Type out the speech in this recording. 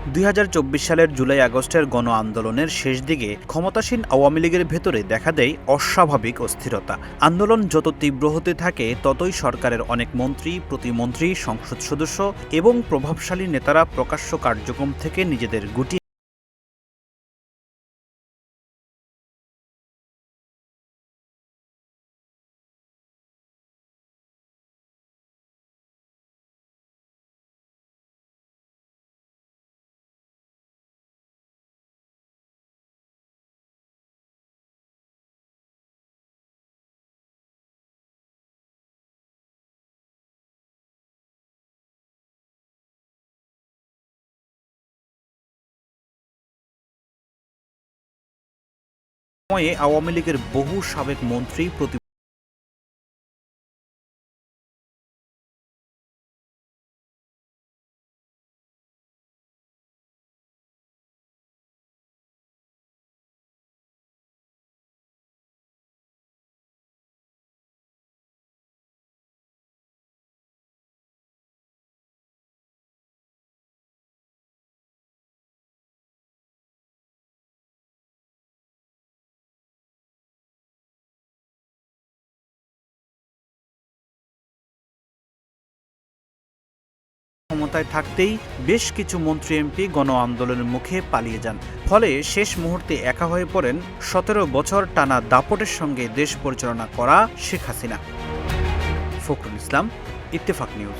2024 সালের জুলাই আগস্টের গণ আন্দোলনের শেষ দিকে ক্ষমতাসীন আওয়ামী লীগের ভেতরে দেখা দেয় অস্বাভাবিক অস্থিরতা। আন্দোলন যত তীব্র হতে থাকে ততই সরকারের অনেক মন্ত্রী, প্রতিমন্ত্রী, সংসদ সদস্য এবং প্রভাবশালী নেতারা প্রকাশ্য কার্যক্রম থেকে নিজেদের গুটিয়ে সময়ে আওয়ামী লীগের বহু সাবেক মন্ত্রী, ক্ষমতায় থাকতেই বেশ কিছু মন্ত্রী এমপি গণ আন্দোলনের মুখে পালিয়ে যান। ফলে শেষ মুহূর্তে একা হয়ে পড়েন 17 বছর টানা দাপটের সঙ্গে দেশ পরিচালনা করা শেখ হাসিনা। ফখরুল ইসলাম, ইত্তেফাক নিউজ।